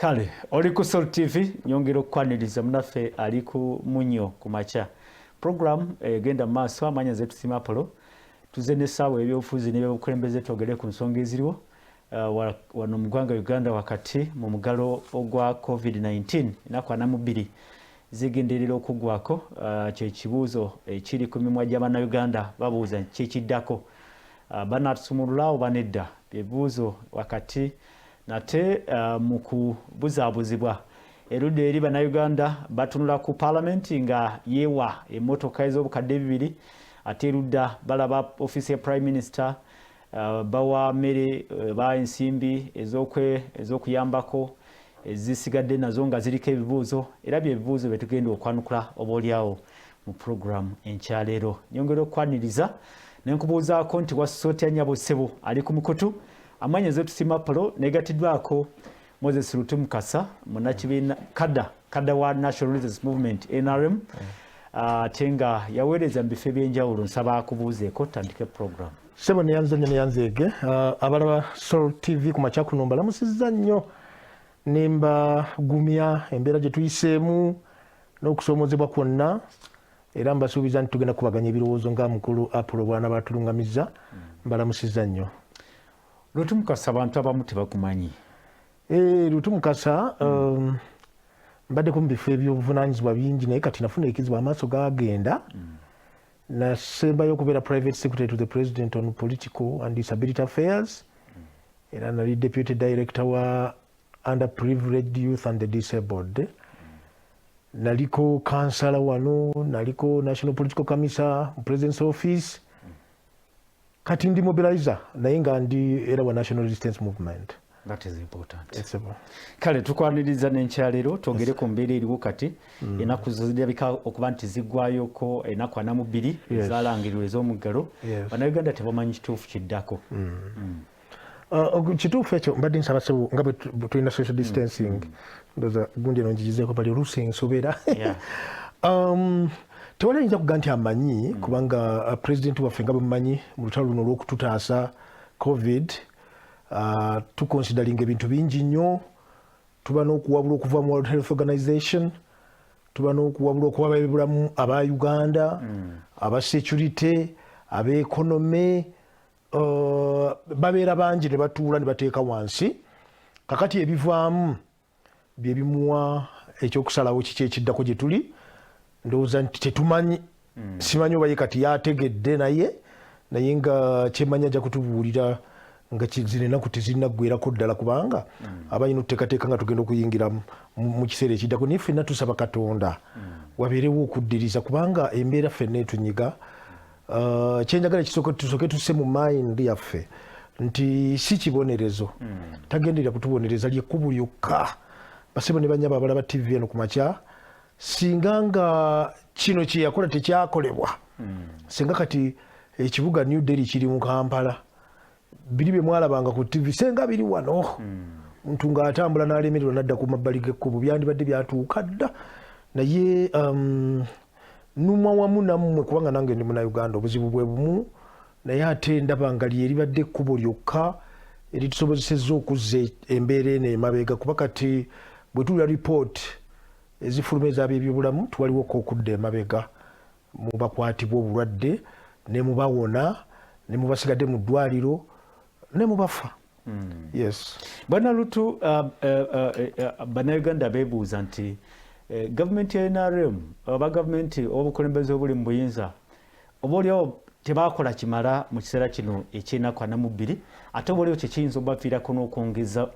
Kale, oli ku Sol TV, nyongera okwaniriza munaffe ali ku Munyo ku makya. Program egenda maaso amanya zetu Simapolo. Tuze n'essaawa ebyobufuzi n'ebyobukulembeze twogere ku nsonga eziriwo wano mu ggwanga Uganda wakati mu mugalo ogwa COVID-19 ennaku 42 zigenderera okuggwako kye kibuuzo ekiri ku mimwa gy'Abannayuganda babuuza kyekiddako banatusumulula oba nedda ebibuuzo wakati nate mu kubuzaabuzibwa erudda eri Bannayuganda batunula ku Parliament nga yeewa emmotoka ez'obukadde bibiri ate erudda balaba office ya Prime Minister bawa mmere ba ensimbi ez'okuyambako ezisigadde nazo nga ziriko ebibuuzo era byebibuuzo bye tugenda okwanukula obaoliawo mu program enkyaleero. Nyongera okwaniriza nenkubuuzaako nti wasooty Anyabo Ssebo ali ku mukutu amanya zetu Simapolo negatiddwako Moses Lutumukasa munnakibiina kada wa National Resistance Movement NRM ate nga yaweereza mu bifo ebyenjawulo nsaba akubuuzeeko tandike program. Ssebo neyanzeege abalaba Sol TV ku makya kuno mbalamusizza nnyo nembagumya embeera gye tuyiseemu n'okusoomozebwa kwonna era mbasuubiza nti tugenda kubaganya ebirowoozo nga mukulu Apollo bwana batulungamizza mbalamusizza nnyo. Lutumukasa abantu abamu tebakumanyi. Lutumukasa mbaddeko mu bifo ebyobuvunaanyizibwa bingi naye kati nafuna ekizibu amaaso gagenda nasembayo okubeera private secretary to the president on political and disability affairs era nali deputy director wa underprivileged youth and the disabled naliko kansala wano naliko national political commissar mu president's office kati ndi mobilizer naye nga ndi era wa national resistance movement. That is important. Yes, kale tukwaniriza n'enkyaleero twogere ku mbeera eriwo kati ennaku zirabika okuba nti ziggwayoko ennaku 42 zaalangirirwa ez'omuggalo Bannayuganda tebamanyi kituufu kiddako. Kituufu ekyo mbadde nsaba Ssebo nga bwe tulina social distancing ndoza gundi eno njigizeeko bali oluusi ensobera tewali ayinza kugaa nti amanyi kubanga pulezidenti waffe nga bwe mumanyi mu lutalo luno olw'okututaasa covid tuconsidering ebintu bingi nnyo tuba n'okuwabula okuva mu World Health Organization tuba n'okuwabula okuba ab'ebulamu aba Uganda aba security aba economy babeera bangi ne batuula ne bateeka wansi kakati ebivaamu bye bimuwa ekyokusalawo kiki ekiddako gye tuli ndowooza nti tetumanyi simanyi oba ye kati yategedde naye nga kyemanya ajja kutubuulira nga zino ennaku tezinaggweerako ddala kubanga abalina okuteekateeka nga tugenda okuyingira mu kiseera ekiddako naye ffenna tusaba Katonda wabeerewo okuddiriza kubanga embeera ffenna etunyiga. Kyenjagala tusooke tusse mu mind yaffe nti si kibonerezo tagenderera kutubonereza lyekkubo lyokka. Basebo ne banyaba abalaba TV eno ku makya singa nga kino kye yakola tekyakolebwa singa kati ekibuga New Delhi kiri mu Kampala biri bye mwalabanga ku TV senga biri wano muntu ng'atambula n'alemererwa n'adda ku mabbali g'ekkubo byandibadde byatuuka dda naye numwa wamu nammwe kubanga nange ndi Munnayuganda obuzibu bwe bumu naye ate ndaba nga lyeribadde ekkubo lyokka eritusobozesezza okuzza embeera eno emabega kuba kati bwe tulya report ezifuluma ez'aby'ebyobulamu tuwaliwo okudda emabega mu bakwatibwa obulwadde ne mubawona ne mubasigadde mu ddwaliro ne mubafa. Yes. Bwana Lutu Bannayuganda beebuuza nti gavumenti ya NRM oba gavumenti obukulembeze obuli mu buyinza obaoliawo tebaakola kimala mu kiseera kino eky'ennaku 42 ate obaoliawo kyekiyinza obaviirako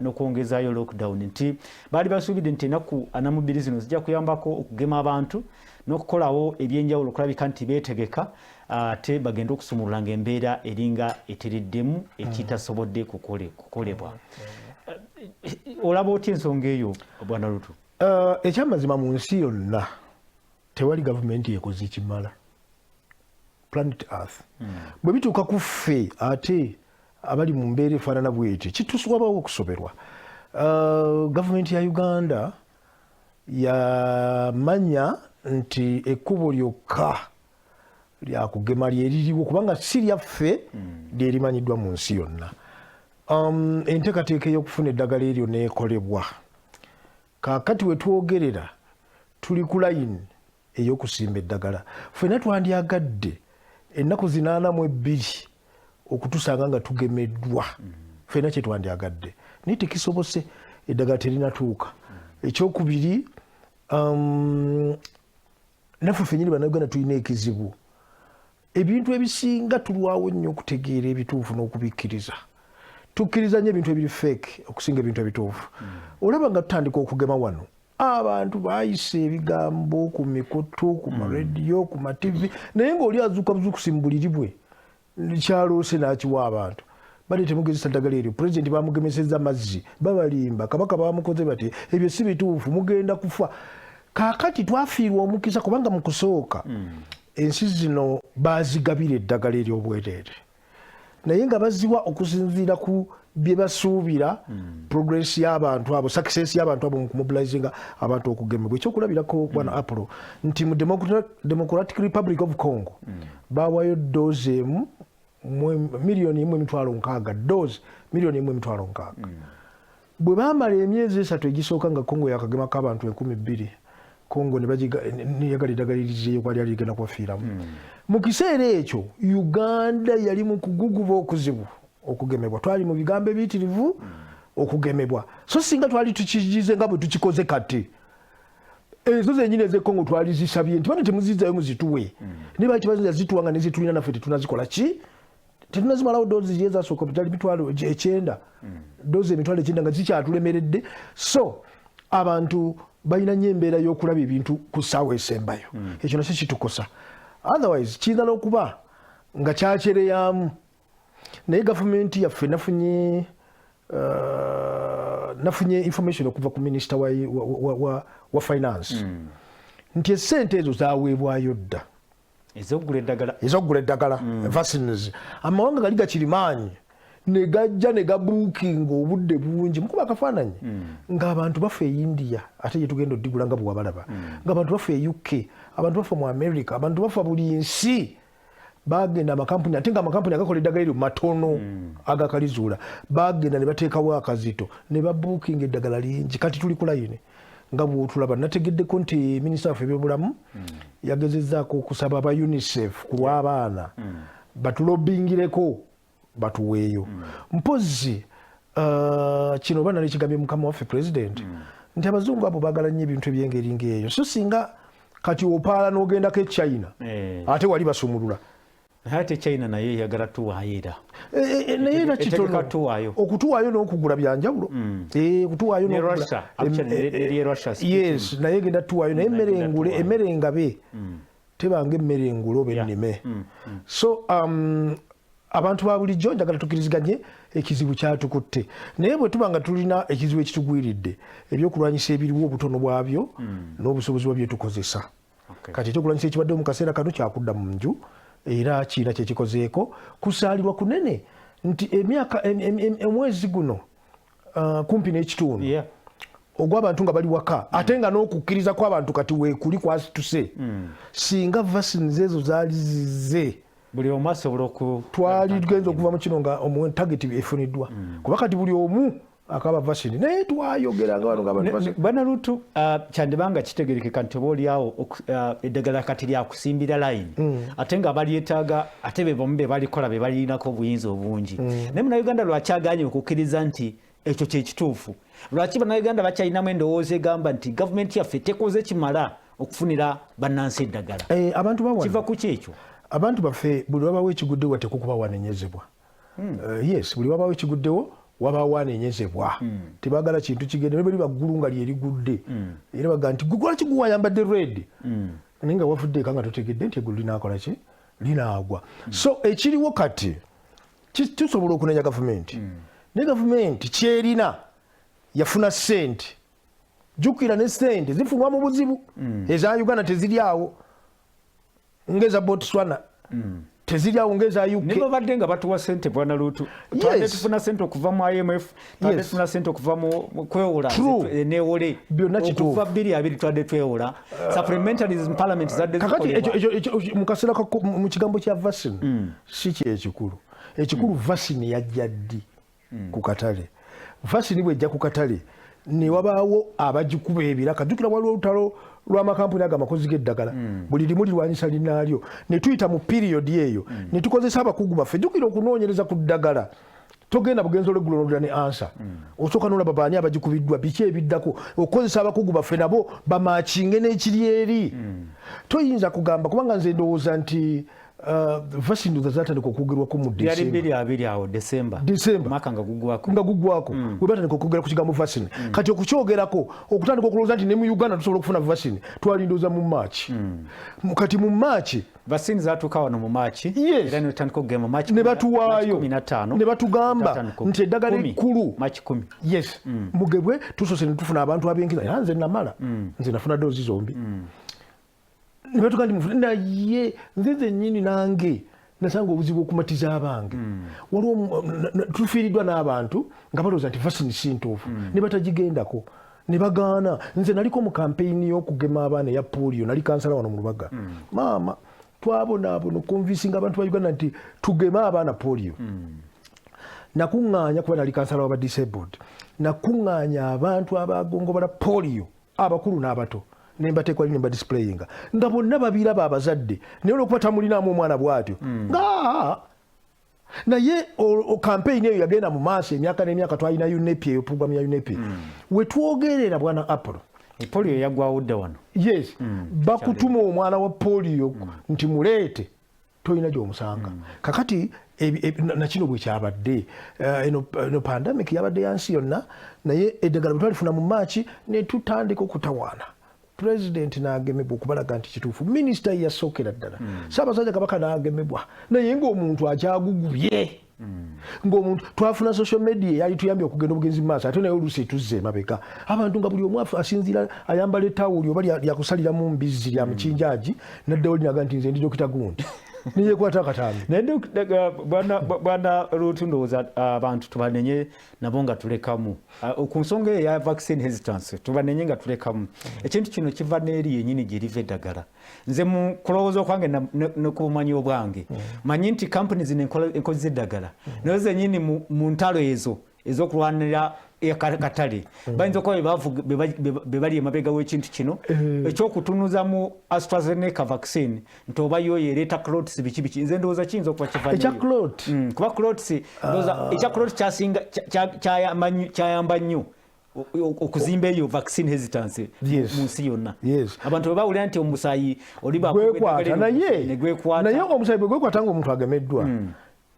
n'okwongezaayo lockdown nti baali basuubidde nti ennaku 42 zino zijja kuyambako okugema abantu n'okukolawo ebyenjawulo okulabika nti beetegeka ate bagenda okusumulula ng'embeera eringa eteriddemu ekitasobodde kukolebwa. Olaba otya ensonga eyo Bwana Lutu? Ekyamazima mu nsi yonna tewali gavumenti yekoze ekimala planet earth bwe bituuka ku ffe ate abali mu mbeera efaanana bw'etyo kituswabawo okusoberwa. Gavumenti ya Uganda yamanya nti ekkubo lyokka lyakugema lyeririwo kubanga si lyaffe lyerimanyiddwa mu nsi yonna. Enteekateeka ey'okufuna eddagala eryo n'ekolebwa Kaakati we twogerera tuli ku layini ey'okusimba eddagala. Ffenna twandyagadde ennaku 82 okutusanga nga tugemeddwa. Ffenna kye twandyagadde naye tekisobose, eddagala terinatuuka. Ekyokubiri, naffe ffennyini bannayuganda tulina ekizibu. Ebintu ebisinga tulwawo nnyo okutegeera ebituufu n'okubikkiriza. Tukkiriza nnyo ebintu ebiri fake okusinga ebintu ebituufu. Olaba nga tutandika okugema wano, abantu baayise ebigambo ku mikutu, ku marediyo, ku mativi, naye ng'oli azuuka buzuukusi mu buliri bwe kyaloose n'akiwa abantu. Bali temugezesa ddagala eryo, pulezidenti bamugemesezza mazzi, babalimba, kabaka bamukoze bati, ebyo si bituufu, mugenda kufa. Kaakati twafiirwa omukisa kubanga mu kusooka ensi zino baazigabira eddagala ery'obwereere, naye nga baziwa okusinziira ku bye basuubira progress y'abantu abo, success y'abantu abo mu kumobilizinga abantu okugemebwa. Ekyokulabirako bwana Apollo nti mu Democratic Republic of Congo baawayo doozi emu miliyoni 1.6 doozi miliyoni 1.6. Bwe baamala emyezi 3 egisooka nga Congo yakagemako abantu 2,000, Congo neyagala eddagala erizeeyo kwali aligenda kubafiiramu. Mu kiseera ekyo Uganda yali mu kuguguba okuzibu okugemebwa. Twali mu bigambo ebiyitirivu okugemebwa, so singa twali tukigize nga bwe tukikoze kati, ezo zennyini ez'e Congo twali zisabye nti bano temuzizzayo muzituwe. Naye baali tebazinza zituwa nga nezitulina naffe tetunazikola ki, tetunazimalawo doozi ezasooka bitali mitwalo 9, doozi emitwalo 9 nga zikyatulemeredde. So abantu balina nnyo embeera y'okulaba ebintu ku ssaawa esembayo. Ekyo nakyo kitukosa. Otherwise kiyinza n'okuba nga kyakyereyamu, naye gavumenti yaffe nafunye information okuva ku minisita wa finance nti essente ezo zaaweebwayo dda ez'okugula eddagala vaccines. Amawanga gali gakirimaanyi ne gajja ne gabuukinga obudde bungi mukuba akafaananyi ng'abantu bafa e India, ate gye tugenda oddigula nga bwe wabalaba, ng'abantu bafa e UK, abantu bafa mu America, abantu bafa buli nsi. Bagenda amakampuni, ate nga amakampuni agakola eddagala eryo matono agakalizuula, bagenda ne bateekawo akazito ne babuukinga eddagala lingi. Kati tuli ku layini nga bw'otulaba. Nategeddeko nti minisita waffe ebyobulamu yagezezzaako okusaba aba UNICEF ku lw'abaana batulobingireko batuweeyo. Mpozi kino oba nali kigambye mukama waffe pulezidenti nti abazungu abo baagala nnyo ebintu eby'engeri ng'eyo, so singa kati opaala n'ogendako e China ate wali basumulula. Ate China naye yagala tuwaayo era. Naye era kitono okutuwaayo n'okugula byanjawulo. Okutuwaayo n'okugula. Yes, naye genda tuwaayo naye emmere engabe tebanga emmere engule oba ennime. So abantu ba bulijjo njagala tukkiriziganye ekizibu kyatukutte, naye bwe tuba nga tulina ekizibu ekitugwiridde, ebyokulwanyisa ebiriwo obutono bwabyo n'obusobozi bwabyo tukozesa. Kati ekyokulwanyisa ekibadde mu kaseera kano kyakudda mu nju era kiina kyekikozeeko. Kusaalirwa kunene nti emyaka omwezi guno kumpi n'ekitundu ogw'abantu nga bali waka, ate nga n'okukkiriza kw'abantu kati weekuli kwasituse. Singa vaccines ezo zaali zize buli omu asobola twali tugenza okuva mu kino nga tageti efuniddwa, kuba kati buli omu akaba vaccine naye twayogeranga wano ng'abantu bana lutu kyandibanga kitegerekeka nti oba oliawo eddagala kati lyakusimbira layini ate nga balyetaaga ate be bomu be balikola be balirinako obuyinza obungi. Naye munnayuganda lwakyaganye okukkiriza nti ekyo kyekituufu? Lwaki bannayuganda bakyalinamu endowooza egamba nti gavumenti yaffe tekoze kimala okufunira bannansi eddagala? Kiva ku ki ekyo? Abantu baffe buli wabaawo ekiguddewo tekukuba wanenyezebwa. Yes, buli wabaawo ekiguddewo wabaawo anenyezebwa. Tebaagala kintu kigende ne bali baggulu nga lyerigudde era baga nti gugula kiguwa ayambadde red naye nga wafudde eka nga totegedde nti eggulu linaakola ki, linaagwa. So ekiriwo kati tusobola okunenya gavumenti, ne gavumenti kyerina yafuna ssente. Jjukira ne ssente zifunwa mu buzibu. Eza Uganda teziri awo ngeza Botswana teziryawo ngeza UK. Nibo badde nga batuwa ssente bwana Lutu. Twade tufuna ssente okuva mu IMF, twade tufuna ssente okuva mu kwewola newole. Byonna kituufu. Okuva 2 twade twewola. Supplementaries in parliament zadde zikolebwa. Kakati mu kaseera mu kigambo kya vaccine si kyekikulu. Ekikulu vaccine yajja ddi ku katale. Vaccine bw'ejja ku katale ne wabaawo abagikuba ebiraka jjukira waliwo olutalo lw'amakampuni ago amakozi g'eddagala buli limu lirwanyisa linnaalyo ne tuyita mu piriyodi eyo ne tukozesa abakugu baffe jjukira okunoonyereza ku ddagala togenda bugenzi olweggulo n'olira ne ansa osooka n'olaba baani abagikubiddwa biki ebiddako okukozesa abakugu baffe nabo bamaakinge n'ekiri eri toyinza kugamba kubanga nze ndowooza nti vasi ndoza zatandika okwogerwako mu December mwaka nga guggwako we batandika okwogera ku kigambo vasine kati okukyogerako okutandika okulowooza nti ne mu Uganda tusobola okufuna vasine twalindooza mu March kati mu March vasine zatuuka wano mu March era ne batuwaayo ne batugamba nti eddagala ekkulu March 10 yes mugebwe tusoose ne tufuna abantu ab'enkiza era nze namala nze nafuna doozi zombi naye nze nnyini nange nasanga obuzibu okumatiza abange waliwo tufiiriddwa n'abantu nga balowooza nti vasini si ntuufu ne batagigendako ne bagaana nze naliko mu kampeyini y'okugema abaana eya polio nali kansala wano mu Lubaga maama twabonaabona okonvinsinga abantu ba Uganda nti tugeme abaana polio nakuŋŋaanya kuba nali kansala w'aba disabled nakuŋŋaanya abantu abagongobola polio abakulu n'abato nembateekwa li nemba displayinga nga bonna babiraba abazadde naye olwokuba tamulinaamu omwana bw'atyo naye kampeyini eyo yagenda mu maaso emyaka n'emyaka twalina UNEP eyo puroguramu ya UNEP wetwogerera bwana Apollo polio yagwawo dda wano yes bakutuma omwana wa polio nti muleete toyina gy'omusanga kakati nakino bwe kyabadde eno pandemic yabadde yansi yonna naye eddagala bwe twalifuna mu Maachi ne tutandika okutawaana President n'agemebwa okubalaga nti kituufu minisita yasookera ddala Ssaabasajja Kabaka n'agemebwa naye ng'omuntu akyagugubye ng'omuntu twafuna social media eyali tuyambye okugenda obugenzi mu maaso ate naye oluusi etuzza emabega abantu nga buli omu asinziira ayambala ettawuli oba lyakusaliramu mbizzi lya mukinjaaji naddawo linaga nti nze ndi Dokita Gundi niyekwata akatambi naye bwana Ruth ndowooza abantu tubanenye nabo nga tulekamu ku nsonga eya vaccine hesitance tubanenye nga tulekamu ekintu kino kiva n'eri yennyini gye riva eddagala nze mu kulowooza okwange ne ku bumanyi obwange manyi nti kampuni zino enkozi z'eddagala nayo zennyini mu ntalo ezo ez'okulwanira katale bayinza okuba be bali emabega w'ekintu kino ekyokutunuza mu AstraZeneca vaccine nti oba yo yereeta clots biki nze ndowooza kiyinza okuba kivanneyo kuba clots ndowooza ekya clots kyayamba nnyo okuzimba eyo vaccine hesitance mu nsi yonna abantu bwe bawulira nti omusaayi oli gwekwata naye omusaayi bwe gwekwata ng'omuntu agemeddwa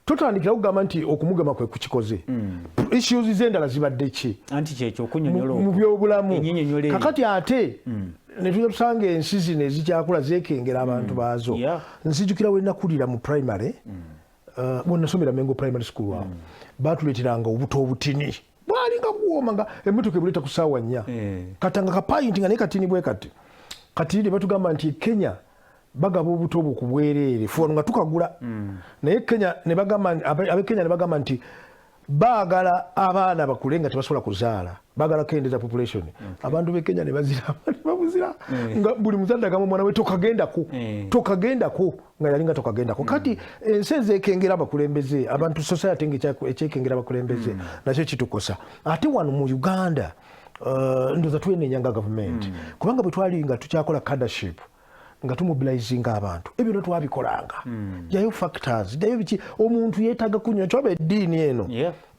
totandikira kugamba nti okumugema kwe kukikoze issues z'endala zibadde ki anti kyekyo okunyonyola mu byobulamu kakati ate ne tusanga ensi zino ezikyakula zeekengera abantu baazo nzijukira we nakulira mu primary bwennasomera Mengo primary school awo baatuleeteranga obuto obutini bwalinga buwooma nga emmotoka ebuleeta ku ssaawa 4 katanga kapayinti nga naye katini bwe kati ne batugamba nti Kenya bagaba obuto bwo ku bwereere fono nga tukagula naye Kenya ne bagamba ab'Ekenya ne bagamba nti baagala abaana bakule nga tebasobola kuzaala baagala kendeza population abantu b'e Kenya ne babuzira nga buli muzadde agamba omwana we tokagendako nga yalinga tokagendako kati ensi ezeekengera abakulembeze abantu society ekyekengera abakulembeze nakyo kitukosa ate wano mu Uganda ndoza twenenyanga gavumenti kubanga bwe twali nga tukyakola cadreship nga tumobilizinga abantu ebyo no twabikolanga jayo factors jayo biki omuntu yeetaga kunywa kyoba eddiini eno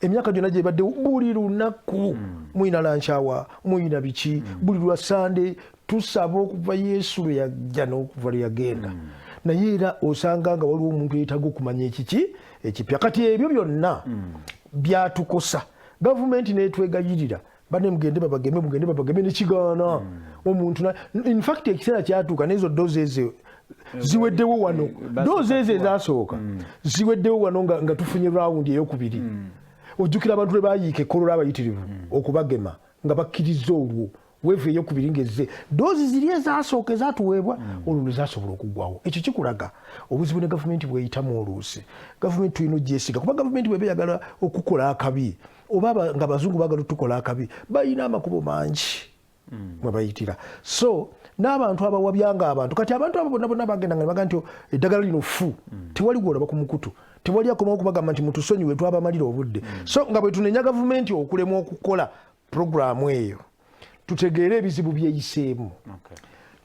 emyaka gyonna gye badde buli lunaku muyina lanchawa muyina biki buli lwa Sunday tusaba okuva Yesu lwe yajja n'okuva lwe yagenda naye era osanga nga waliwo omuntu yeetaga okumanya ekiki ekipya kati ebyo byonna byatukosa gavumenti n'etwegayirira bane mugende babageme nekigaana omuntu in fact ekiseera kyatuuka n'ezo dozi ezo ziweddewo wano dozi ezo ezasooka ziweddewo wano nga tufunye rawundi eyokubiri ojjukira abantu lwe bayiika ekkolola abayitirivu okubagema nga bakkiriza olwo weevu eyokubiri ngezze dozi ziri ezasooka ezatuweebwa olwo lwe zasobola okuggwawo ekyo kikulaga obuzibu ne gavumenti bweyitamu oluusi gavumenti tulina ogyesiga kuba gavumenti bweba eyagala okukola akabi oba nga abazungu baagala tukola akabi balina amakubo mangi mwe bayitira so n'abantu abawabyanga abantu kati abantu abo bonna bagenda nga baga nti eddagala lino fu tewali gwolaba ku mukutu tewali akomawo okubagamba nti mutusonyiwe twabamalira obudde so nga bwe tunenya gavumenti okulema okukola programu eyo tutegeere ebizibu byeyiseemu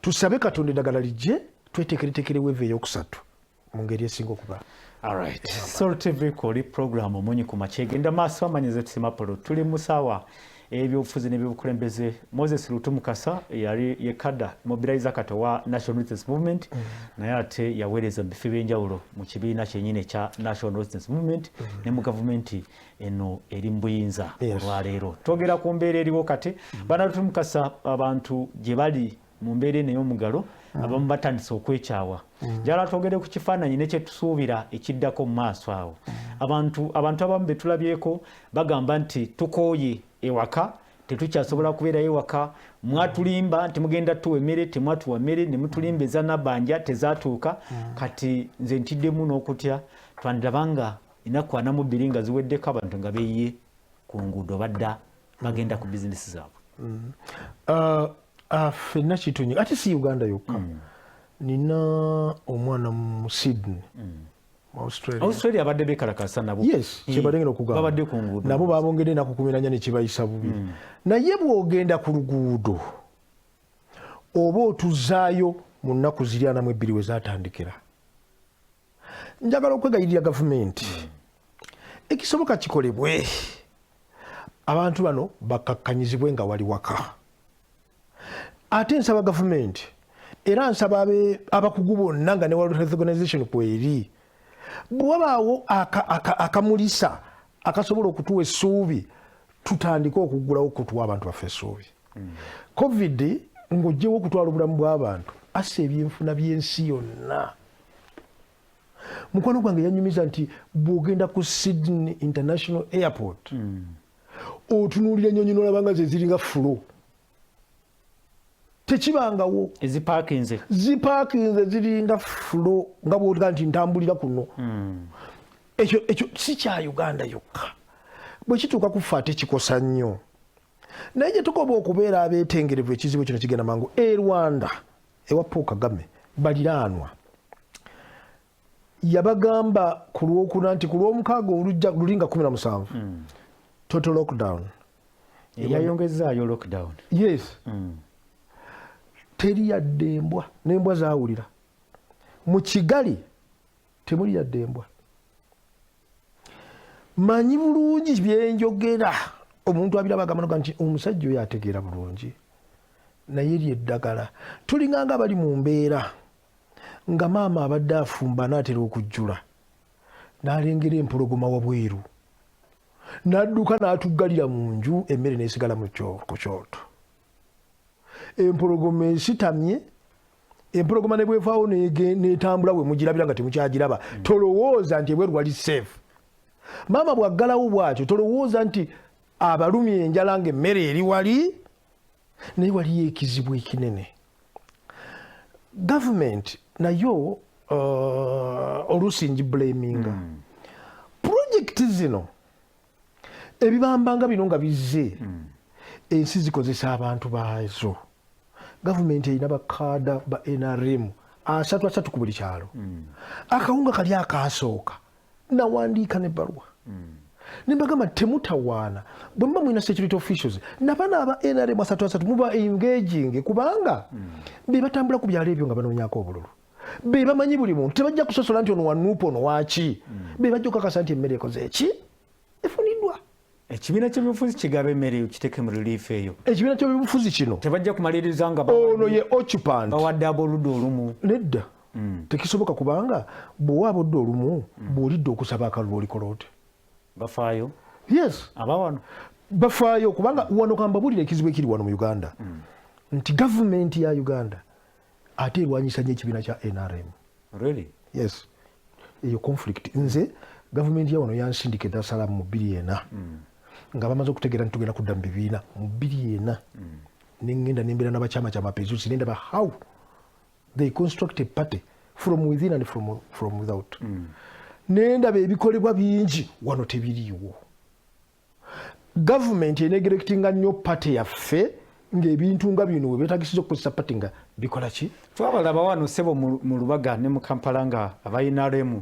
tusabe Katonda eddagala lijje tweteekereteekere weeva eyokusatu mu ngeri esinga okuba. Alright. Soul TV koli program omunyi ku makya egenda maaso amanyize tusimapolo tuli musaawa ebyobufuzi n'ebyobukulembeze. Moses Lutu Mukasa yali yekada mobilizer kati wa National Resistance Movement naye ate yaweereza mu bifo ebyenjawulo mu kibiina kyennyini ekya National Resistance Movement ne mu gavumenti eno eri mu buyinza olwaleero. Twogera ku mbeera eriwo kati bana Lutu Mukasa abantu gye bali mu mbeera eno ey'omugalo abamu batandise okwekyawa. Njala twogere ku kifaananyi nekyetusuubira ekiddako mu maaso awo. Abantu abamu be tulabyeko bagamba nti tukooye ewaka tetukyasobola kubeera ewaka, mwatulimba nti mugenda tuwa emmere temwatuwa mmere ne mutulimba eza nabbanja tezaatuuka. Kati nze ntiddemu n'okutya twandirabanga ennaku 42 nga ziweddeko abantu nga beeyiye ku nguudo badda bagenda ku bizinesi zaabwe. Ffenna kitunyi ate si Uganda yokka. Nina omwana mu Sydney Australia abadde bekalakasa nabo. Yes, kyebadengera okugamba babadde ku nguudo nabo babongedde ennaku 14 ne kibayisa bubi. Naye bw'ogenda ku luguudo oba otuzaayo mu nnaku ziri 42 we zaatandikira. Njagala okwegayirira gavumenti ekisoboka kikolebwe abantu bano bakakkanyizibwe nga wali waka. Ate nsaba gavumenti era nsaba abakugu bonna nga ne World Health Organization kweri bwabaawo akamulisa akasobola okutuwa essuubi tutandike okuggulawo okutuwa abantu baffe essuubi. Covid ng'oggyewo okutwala obulamu bw'abantu assa ebyenfuna by'ensi yonna. Mukwano gwange yanyumiza nti bw'ogenda ku Sydney International Airport otunuulira ennyonyi n'olaba nga ze ziringa fulo. Tekibangawo ezipaakinze ziringa fulo nga bw'oga nti ntambulira kuno. Ekyo si kya Uganda yokka. Bwe kituuka kufa ate kikosa nnyo. Naye gye tukoba okubeera abeetengerevu ekizibu kino kigenda mangu. Rwanda ewa Paul Kagame baliraanwa yabagamba ku Lwokuna nti ku Lwomukaaga olujja lulinga 17 total lockdown. Yayongezaayo lockdown. Yes. Teri yadde embwa n'embwa zaawulira. Mu Kigali temuli yadde embwa. Manyi bulungi byenjogera. Omuntu abiraba agamba nti omusajja oyo ategeera bulungi. Naye lyeddagala tulinganga abali mu mbeera nga maama abadde afumba n'atera okujjula n'alengera empologoma wabweru n'adduka n'atuggalira mu nju emmere n'esigala ku kyoto. Empologoma esitamye, empologoma ne bwevaawo n'etambula bwe mugirabira nga temukyagiraba tolowooza nti ebweru wali safe. Maama bw'aggalawo bw'atyo tolowooza nti abalumye enjala ng'emmere eri wali. Naye waliyo ekizibu ekinene. Gavumenti nayo oluusi ngiblaminga. Projekiti zino ebibambanga bino nga bizze ensi zikozesa abantu baazo. Gavumenti erina bakaada ba NRM 3 ku buli kyalo. Akawunga kali akaasooka nawandiika n'ebbaluwa ne mbagamba temutawaana bwe muba mulina security officials nabana aba NRM 3 muba engaging kubanga be batambula ku byalo ebyo nga banoonyako obululu. Be bamanyi buli muntu tebajja kusosola nti ono wanuupa ono waaki. Be bajja okukakasa nti emmere ekoze eki efuniddwa. Ekibiina ky'ebyobufuzi kigaba emmere kiteeke mu relief eyo. Ekibiina ky'ebyobufuzi kino tebajja kumaliriza nga ono ye occupant bawadde aboludde olumu. Nedda tekisoboka kubanga bw'owa abodde olumu bw'olidde okusaba akalulu olikola oti bafaayo. Yes, abawano bafaayo kubanga wano kambabulira ekizibu ekiri wano mu Uganda nti gavumenti ya Uganda ate erwanyisa nnyo ekibiina kya NRM. Really? Yes, eyo conflict nze gavumenti ya wano yansindika eddasala mu 2004 nga bamaze okutegeera nti tugenda kudda mu bibiina mu 2004 nengenda nembeera n'abakyama kya mapezusi nendaba how they construct a party from within and from without. Nendaba ebikolebwa bingi wano tebiriiwo. Gavumenti enegerekitinga nnyo party yaffe ng'ebintu nga bino we beetagisiza okukozesa party nga bikola ki? Twabalaba wano ssebo mu Lubaga ne mu Kampala nga aba NRM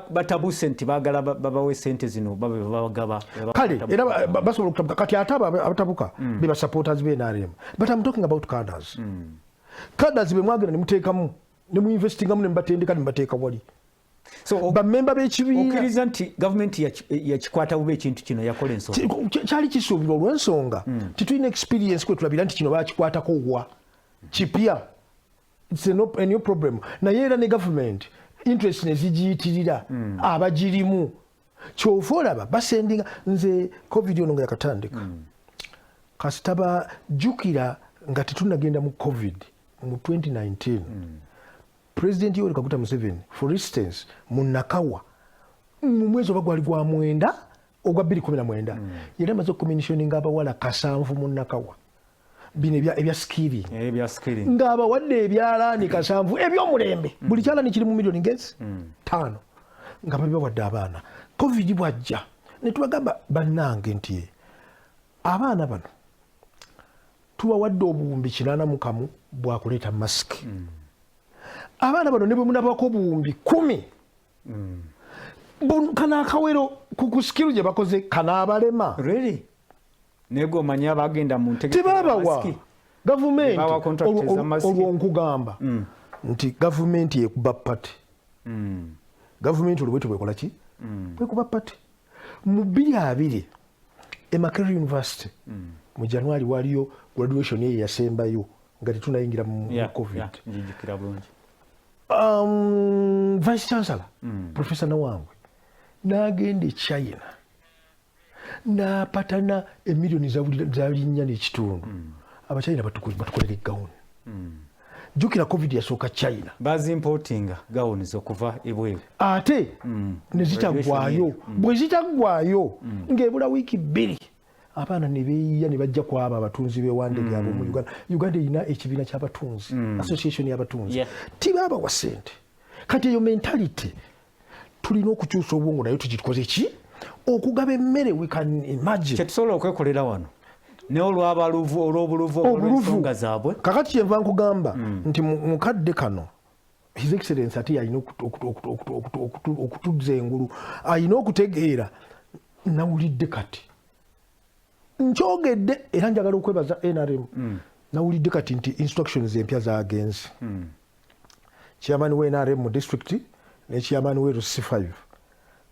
batabuse nti baagala babawe sente zino babe babagaba kale era basobola okutabuka kati ate abatabuka be basupporters be NRM, but I'm talking about cadres. Cadres be mwagenda ne muteekamu ne mu investingamu ne mbatendeka ne mbateeka wali. So bammemba b'ekibiina okkiriza nti gavumenti yakikwata bubi ekintu kino yakola ensonga kyali kisuubirwa olw'ensonga titulina experience kwe tulabira nti kino baakikwatako wa kipya. It's a new problem. Naye era ne gavumenti interest ne zigiyitirira abagirimu kyova olaba basendinga nze covid ono nga yakatandika kasita bajjukira nga tetunagenda mu covid mu 2019 President Yoweri Kaguta Museveni for instance mu Nakawa mu mwezi oba gwali gwa mwenda ogwa 2019 yali amaze okucommissioninga abawala 7 mu Nakawa bino ebya skilling ng'abawadde ebyalaani 7 eby'omulembe buli kyalaani kiri mu milioni ngezi 5 nga babibawadde abaana. Covid bwajja ne tubagamba bannange nti abaana bano tubawadde obuwumbi 81 bwakuleeta masiki. Abaana bano ne bwe munabako obuwumbi 10 kana akawero ku skill gye bakoze kana abalema really nego manya bagenda mu ntegeka tebabawa gavumenti olwonkugamba nti gavumenti yekuba pati gavumenti olwetu bwekola ki bwekuba pati mu 2020 Makerere University mu January waliyo graduation ye yasembayo nga tetunayingira mu covid njijikira bulungi. Vice Chancellor Professor Nawangwe n'agenda China n'apatana emiliyoni za linnya n'ekitundu abachina batukolera egawuni. Jukira covid yasooka China bazimportinga gawuni zokuva ebweru ate ne zitaggwayo bwe zitaggwayo ng'ebula wiiki 2 abaana ne beeyiya ne bajja kwaba abatunzi b'ewandege abo mu Uganda. Uganda erina ekibiina ky'abatunzi association y'abatunzi tibaabawa ssente. Kati eyo mentality tulina okukyusa obwongo nayo tugikoze ki okugaba emmere. We can imagine kyetusobola okwekolera wano ne olw'abaluvu olw'obuluvu olw'ensonga zaabwe. Kakati kyenva nkugamba nti mukadde kano His Excellency ate alina okutuzza engulu alina okutegeera nawulidde kati nkyogedde era njagala okwebaza NRM nawulidde kati nti instructions empya zaagenze. Chairman we NRM mu district ne chairman we C5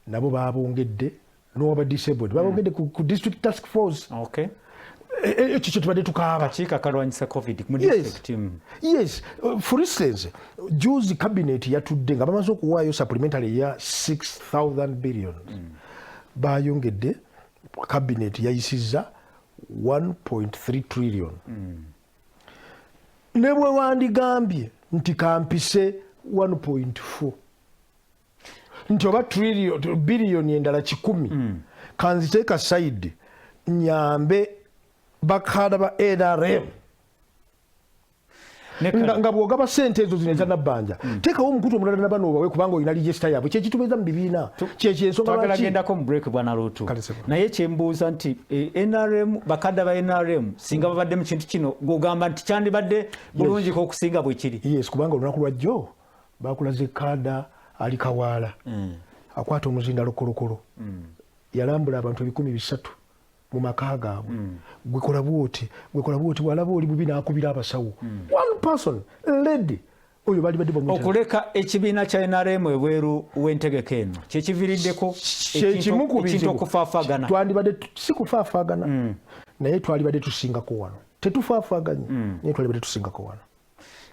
nabo baabongedde n'oba disabled baabongedde ku district task force. Okay. Ekyo tubadde tukaaba kakiiko akalwanyisa covid mu district. Yes. For instance juzi cabinet yatudde nga bamaze okuwaayo supplementary ya 6,000 billion bayongedde cabinet yayisizza 1.3 trillion. Ne bwe wandigambye nti kampise 1.4 nti oba biliyoni endala 10 kanziteeka side nyambe bakada ba NRM nga bwogaba sente ezo zino ezanabbanja teekawo omukutu omulala nabano obawe kubanga olina register yaabwe kyekitubeeza mu bibiina kyekyensogagendako mu break bwana Lutu naye kyembuuza nti NRM bakadde ba NRM singa babadde mu kintu kino gogamba nti kyandibadde bulungiko okusinga bwe kiri. Yes, kubanga olunaku lwajjo bakulaze kada ali Kawaala akwata omuzinda lokolokolo yalambula abantu 300 mu maka gaabwe gwekola bwoti walaba oli bubi n'akubira abasawo. One person lady oyo bali badde bamuta okuleka ekibiina kya NRM ebweru w'entegeka eno kyekiviriddeko ekintu okufaafagana. Twandibadde si kufaafagana naye twalibadde tusingako wano tetufaafaganye naye twalibadde tusingako wano.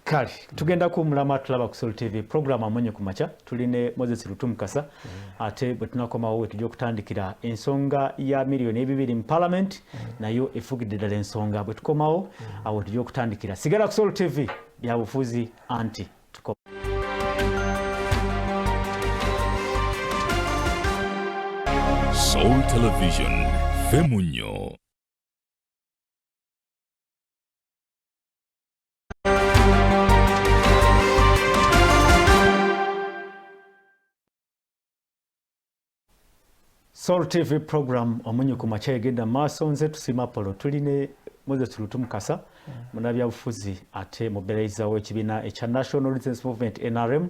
Kale tugenda kumulama tulaba ku Soul TV program amonye ku macha tuline Moses Lutumkasa ate bwe tunakomawo we tujja okutandikira ensonga ya miliyoni 2 mu parliament nayo efugidde ddala ensonga bwe tukomawo awo tujja okutandikira. Sigala ku Soul TV ya bufuzi anti Soul Television Femunyo. Soul TV program omunye ku macha egenda maaso nze tusima Apollo tuline Moses Lutumukasa munabyabufuzi ate mobilizer w'ekibiina ekya National Resistance Movement NRM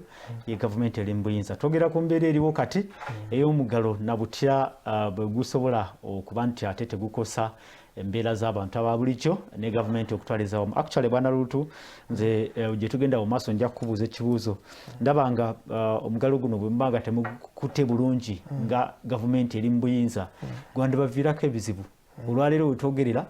ye government eri mu buyinza. Twogera ku mbeera eriwo kati ey'omugalo na butya bwe gusobola okuba nti ate tegukosa embeera z'abantu aba bulijjo ne gavumenti okutwaliza wamu. Actually bwana Lutu nze gye tugenda mu maaso nja kubuuza ekibuuzo ndaba nga omugalo guno bwe mubanga temukutte bulungi nga gavumenti eri mu buyinza gwandibaviirako ebizibu. Olwaleero wetwogerera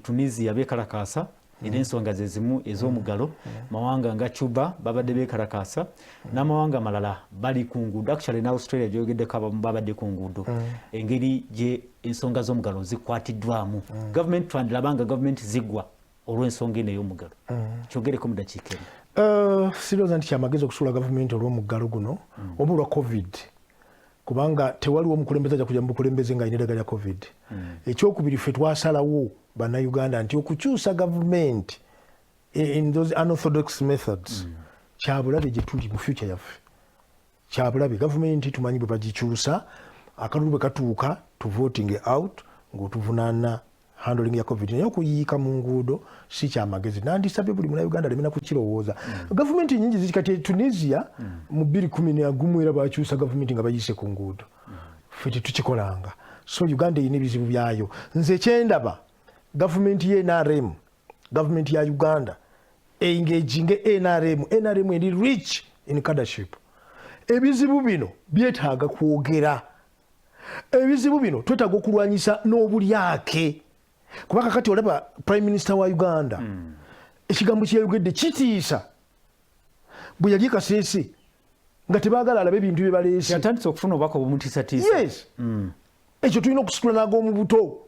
Tunisia beekalakaasa era ensonga ze zimu ez'omugalo. Mawanga nga Cuba babadde beekalakaasa n'amawanga malala bali ku nguudo. Actually ne Australia gyogeddeko abamu babadde ku nguudo engeri gye ensonga z'omugalo zikwatiddwamu. Gavumenti twandilaba nga gavumenti ziggwa olw'ensonga eno ey'omugalo. Kyogereko mu dakiika eno. Sirowooza nti kyamagezi okusuula gavumenti olw'omugalo guno oba olwa COVID kubanga tewaliwo omukulembeze ajja kujja mu bukulembeze nga alina eddagala lya COVID. Ekyokubiri ffe twasalawo bannayuganda nti okukyusa gavumenti in those unorthodox methods kyabulabe gye tuli mu future yaffe. Kyabulabe gavumenti tumanyi bwe bagikyusa akalulu bwe katuuka tu voting out ng'otuvunaana handling ya COVID. Naye okuyiika mu nguudo si kyamagezi. Nandisabye buli munnayuganda alemena kukirowooza. Gavumenti nyingi ziri kati Tunisia mu 2011 era bakyusa gavumenti nga bayise ku nguudo. Ffe tetukikolanga. So Uganda erina ebizibu byayo. Nze kyendaba gavumenti ye NRM, gavumenti ya Uganda engaging NRM eri rich in cadreship. Ebizibu bino byetaaga kwogera. Ebizibu bino twetaaga okulwanyisa n'obulyake. Kubanga kati olaba Prime Minister wa Uganda ekigambo kye yayogedde kitiisa. Bwe yali Kasese nga tebaagala alabe ebintu bye baleese. Yatandise okufuna obubaka obumutiisatiisa. Yes. Ekyo tulina okusitula n'ag'omu buto.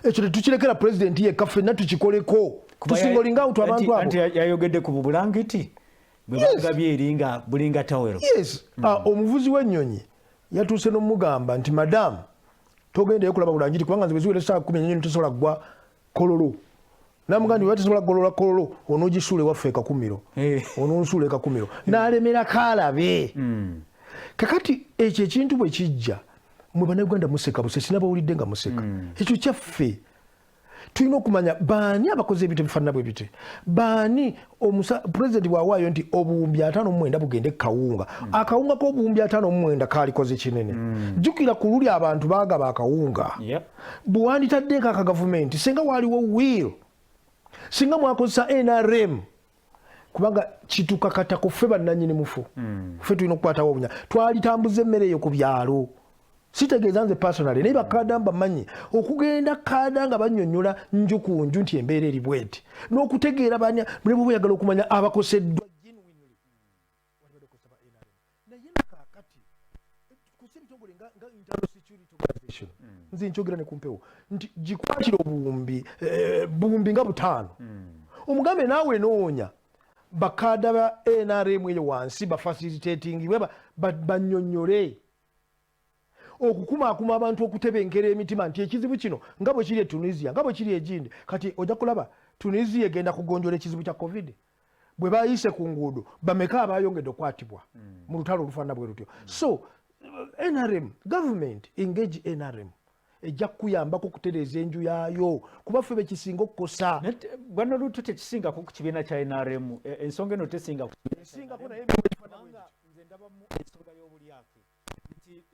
Ekyo tetukirekera president yekka ffenna tukikoleko. Tusingolinga out abantu abo. Anti yayogedde ku bubulangiti bwe bagabye eringa bulinga tawero. Yes. Omuvuzi w'ennyonyi yatuuse n'omugamba nti madam togendeyo kulaba bulangiti kubanga nze bweziwera essaawa 10 ennyonyi tesobola kugwa kololo. Namugamba bwe tesobola kugolola kololo onoogisuula ewaffe ekakumiro. Ononsuula ekakumiro. N'alemera kaalabe. Kakati ekyo ekintu bwe kijja mwe bannayuganda museka buse sinabawulidde nga museka. Ekyo kyaffe tulina okumanya baani abakoze ebintu ebifaanana bwe bite. Baani pulezidenti bw'awaayo nti obuwumbi 59 bugende kawunga. Akawunga k'obuwumbi 59 kaalikoze kinene. Jjukira ku luli abantu baagaba akawunga. Bwe wanditaddeeko aka gavumenti singa waaliwo will singa mwakozesa NRM kubanga kitukakata ku ffe bannannyini mufu. Ffe tulina okukwatawo obunya. Twalitambuza emmere eyo ku byalo. Sitegeeza nze personally naye bakkaada mbamanyi okugenda kkaada nga bannyonnyola nju ku nju nti embeera eri bweti n'okutegeera bwe bayagala okumanya abakoseddwa genuinely naye nakaakati kusa ebitongole nga internal security organization nze nkyogera ne ku mpewo nti gikwatira obuwumbi nga 5 omugambe naawe noonya bakkaada ba NRM eyo wansi bafacilitatingibwe bannyonnyole okukumaakuma abantu okutebenkera emitima nti ekizibu kino nga bwe kiri e Tunisia nga bwe kiri egindi kati ojja kulaba Tunisia egenda kugonjola ekizibu kya COVID bwe bayise ku nguudo bameka abayongedde okwatibwa mu lutalo olufaanana bwe lutyo. So NRM government engage NRM ejja kuyambako okutereeza enju yaayo kuba ffe bekisinga okukosa. Bwana Lutu tekisingako ku kibiina kya NRM ensonga eno tesinga esingako naye nze ndabamu ensonga y'obulyake nti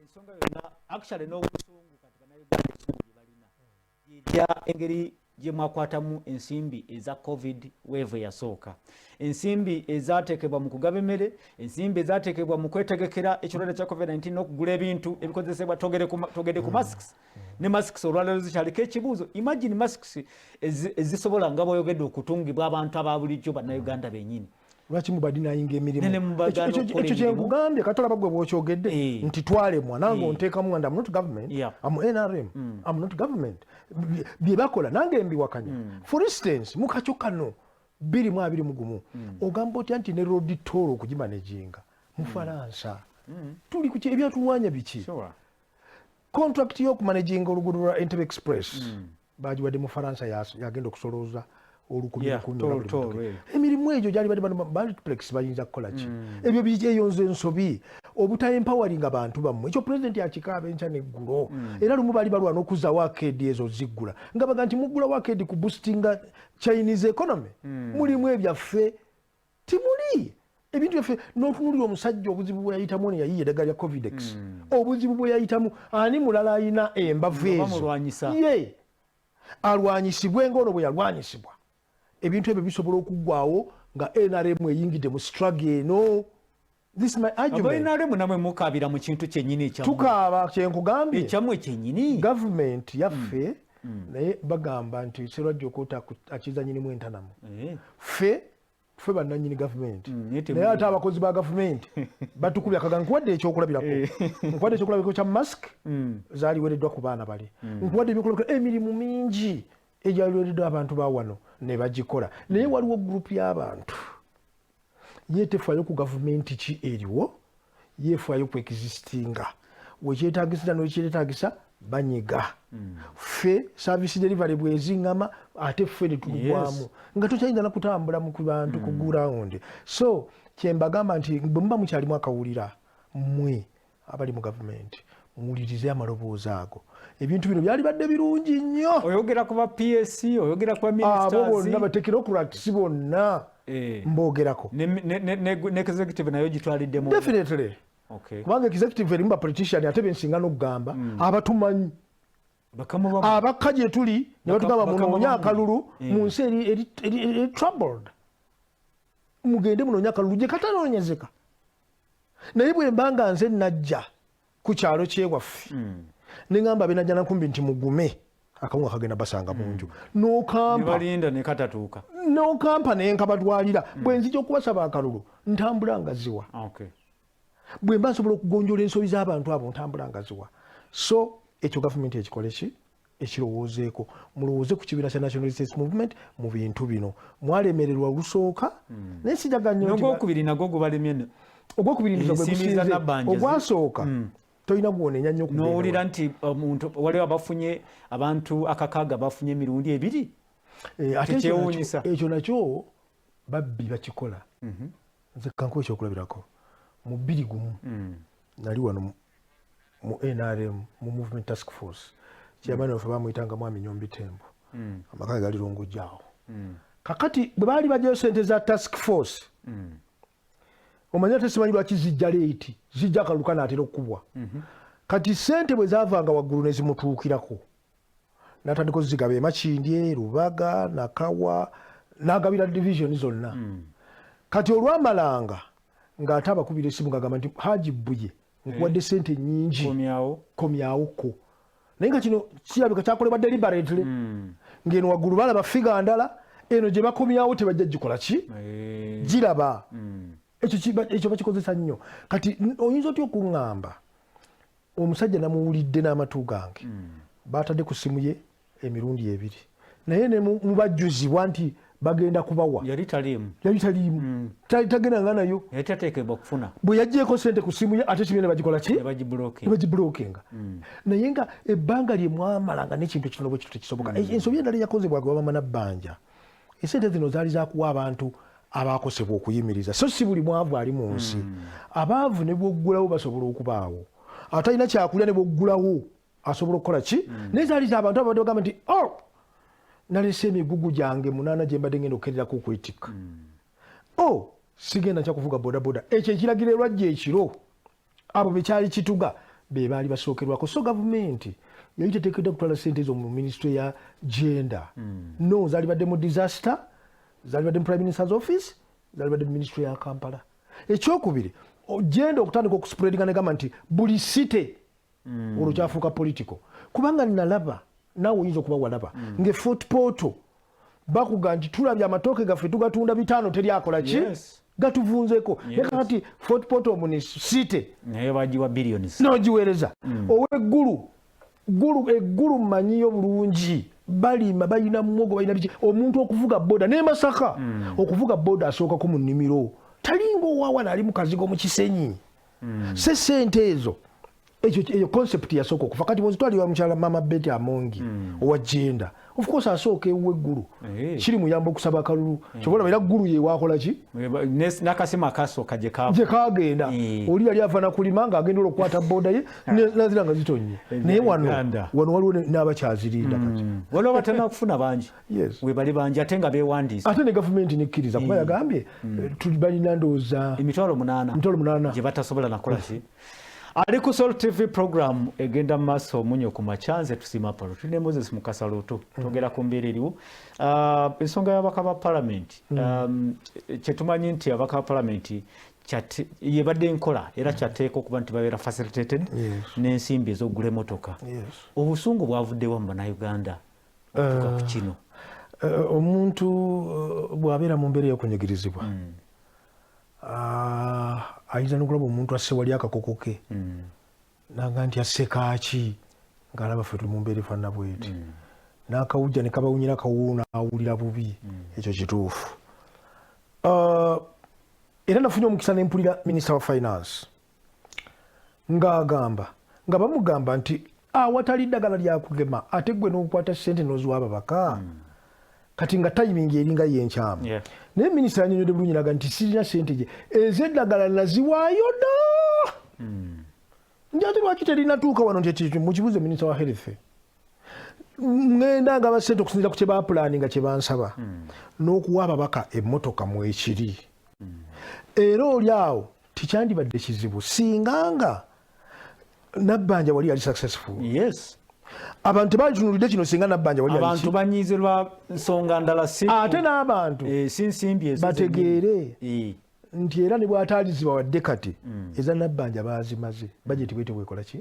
ensonga yonna actually n'obusungu kati bannayuganda esungu gye balina yetya engeri gye mwakwatamu ensimbi eza COVID wave eyasooka, ensimbi ezaateekebwa mu kugaba emmere, ensimbi ezaateekebwa mu kwetegekera ekirwadde kya COVID-19 n'okugula ebintu ebikozesebwa togedde ku masks ne masks olwaleero zikyaliko ekibuuzo. Imagine masks ezisobola nga bw'oyogedde okutungibwa abantu aba bulijjo bannayuganda bennyini. Lwaki mubadinayinga emirimu ekyo kyengugambye katolaba gwe bwokyogedde nti twalemwa nange onteekamu nga I'm not government I'm NRM I'm not government bye bakola nange mbiwakanya. For instance mu kacyo kano 2021 ogamba otya nti ne road toll okugimanaginga mu Faransa tuli ku ebyatuwanya biki contract y'okumanaginga oluguudo lwa Entebbe Express bagiwadde mu Faransa yagenda okusolooza emirimu egyo gyali badde multiplex bayinza kukola ki ebyo bijeyonza ensobi obutaempowering abantu bammwe ekyo pulezidenti akikaaba enkya neggulo era lumu baali balwana okuzzawo akedi ezo ziggula nga baga nti muggulawo akedi ku boostinga Chinese economy mulimu ebyaffe timuli ebintu byaffe n'otunulira omusajja obuzibu bwe yayitamu ne yayiye eddagala lya Covidex obuzibu bwe yayitamu ani mulala ayina embavu ezo ye alwanyisibwe ng'ono bwe yalwanyisibwa ebintu ebyo bisobola okuggwawo nga NRM eyingidde mu struggle eno. This is my argument. NRM namwe mukabira mu kintu kyennyini ekyamu tukaaba kyenkugambye ekyamu ekyennyini government yaffe naye bagamba nti serwajja okuta akiza nyini mu entanamu ffe bannannyini gavumenti naye ate abakozi ba gavumenti batukubya kaga nkuwadde ekyokulabirako nkuwadde ekyokulabirako kya mask zaaliwereddwa ku baana bali nkuwadde ebyokulabirako emirimu mingi egyaliwereddwa abantu ba wano ne bagikola naye waliwo gurupu y'abantu yeetefaayo ku gavumenti ki eriwo yeefaayo ku existinga wekyetagisira n'wekyetaagisa banyiga ffe service delivery bweziŋŋama ate ffe ne tulugwamu nga tokyayinza nakutambula mu bantu ku ground. So kyembagamba nti bwe muba mukyalimu akawulira mmwe abali mu gavumenti muwulirize amaloboozi ago ebintu bino byali badde birungi nnyo. Oyogera ku ba PSC oyogera ku ba ministers abo bonna bateknokrats bonna mbogerako ne executive nayo gitwaliddemu definitely. Kubanga executive erimu ba politician ate bensinga n'okugamba abatumanyi abakka gye tuli ne batugamba munoonya akalulu mu nsi eri troubled mugende munoonya akalulu gye katanoonyezeka naye bwe mbanga nze najja ku kyalo kyewaffe ne ngamba benajja nakumbi nti mugume akawunga kagenda basanga mu nju nokampa ne katatuuka nokampa ne nkabatwalira bwe nzija okubasaba akalulu ntambula nga ziwa bwe mba nsobola okugonjola ensobi z'abantu abo ntambula nga ziwa. So ekyo gavumenti ekikole ki ekirowoozeeko mulowooze ku kibiina kya National Resistance Movement mu bintu bino mwalemererwa olusooka naye sijaganya ogwokubiri nagwo gubalemye ogwokubiri ogwasooka tolina gwonenya nnyo n'owulira nti omuntu waliwo abafunye abantu akakaaga bafunye emirundi ebiri tekyewuunyisa ekyo nakyo babbi bakikola nze kankuwa ekyokulabirako mu 2021 nali wano mu NRM mu movement task force chairman of bamuyitanga Mwami Nyombi Tembo amaka gali longojjaawo kakati bwe bali bajjayo sente za task force omanya tesimanyi lwaki zijja leeti zijja kaluka n'atera okubwa kati sente bwe zaavanga waggulu ne zimutuukirako n'atandika ozigaba e Makindye Lubaga Nakawa n'agabira division zonna kati olwamalanga ng'ate abakubira essimu ng'agamba nti Haji Buye nkuwadde sente nnyingi komyawoko naye nga kino kirabika kyakolebwa deliberately ng'eno waggulu balaba figa ndala eno gye bakomyawo tebajja gikola ki giraba ekyo bakikozesa nnyo. Kati oyinza otya okuŋŋamba omusajja namuwulidde n'amatu gange baatadde ku ssimu ye emirundi ebiri naye ne mubajjuzibwa nti bagenda kubawa yali taliimu tagenda nga nayo yatateekebwa okufuna bwe yaggyeeko sente ku ssimu ye ate kimye ne bagikola ki bagibulookinga naye nga ebbanga lye mwamalanga n'ekintu kitono bwe kito tekisoboka ensobi endala eyakozebwaga wabama nabbanja esente zino zaali zakuwa abantu abaakosebwa okuyimiriza so si buli mwavu ali mu nsi abaavu ne bwoggulawo basobola okubaawo atalina kyakulya ne bwoggulawo asobola okukola ki naye zaali z'abantu abadde bagamba nti nalese emigugu gyange 8 gye mbadde ngenda okukererako okwetikka sigenda kyakuvuga bodaboda ekyo ekiragiro lwajja ekiro abo bekyali kituga be baali basookerwako so gavumenti yali teteekeddwa kutwala sente ezo mu ministry ya gender no zaali badde mu disaster zaali badde mu prime minister's office zaali badde mu ministry ya Kampala. Ekyokubiri genda okutandika okuspreadinga negamba nti buli site olwo kyafuuka political kubanga nalaba naawe oyinza okuba walaba nge Fort Portal bakuga nti tulabye amatooke gaffe tugatunda 5 teryakola ki gatuvunzeko nekati Fort Portal munisite naye bagiwa billions nogiweereza eggulu mmanyiyo bulungi balima balina muwogo balina biki omuntu okuvuga boda ne Masaka okuvuga boda asookako mu nnimiro talinga owawana ali mu kazigo mu Kisenyi se sente ezo eyo concept yasooka okufa kati bwozitwalibwa mukyala mama Betty Amongi owa gender of course asooka ewa eggulu kiri muyamba okusaba akalulu kyobola era ggulu yewakola ki nakasima kasooka gye kagenda oli yali ava nakulima ng'agenda okukwata booda ye nazira nga zitonye naye wano waliwo n'abakyazirinda kati waliwo batana kufuna bangi we bali bangi ate nga beewandiisa ate ne gavumenti nekkiriza kuba yagambye balina ndowooza emitwalo 8 gye batasobola nakola ki ali ku Soul TV program egenda mu maaso Munyo ku makya nze tusima palo tulina Moses Mukasalutu twogera ku mbeera eriwo ensonga y'ababaka ba palamenti kyetumanyi nti ababaka ba palamenti yebadde nkola era kyateeka okuba nti babeera facilitated n'ensimbi ez'okugula emmotoka obusungu bwavuddewo mu bannayuganda okutuuka ku kino omuntu bw'abeera mu mbeera y'okunyigirizibwa ayinza nokulaba omuntu asse wali akakoko ke naga nti asse kaaki ng'alaba ffe tuli mu mbeera efaanana bweti n'akawujja ne kabawunyira kawuuna awulira bubi ekyo kituufu era nafunye omukisa ne mpulira minisita wa finance ng'agamba nga bamugamba nti awatali ddagala lyakugema ate gwe n'okukwata ssente n'oziwa ababaka kati nga timing eringa yenkyamu naye minisita yanyonyodde bulungi naga nti sirina ssente gye ez'eddagala naziwaayo dda njate lwaki terinatuuka wano nti mukibuuze minisita wa health ngenda nga basente okusinziira ku kye bapulaninga kye bansaba n'okuwa ababaka emmotoka mwekiri era oli awo tikyandibadde kizibu singa nga Nabbanja wali yali successful abantu tebatunulidde kino singa Nabbanja wali abantu banyizirwa nsonga ndala si ate n'abantu sinsimbi ezo bategeere nti era ne bw'ataalizibwa wadde kati eza Nabbanja baazimaze bajeti bwete bwekola ki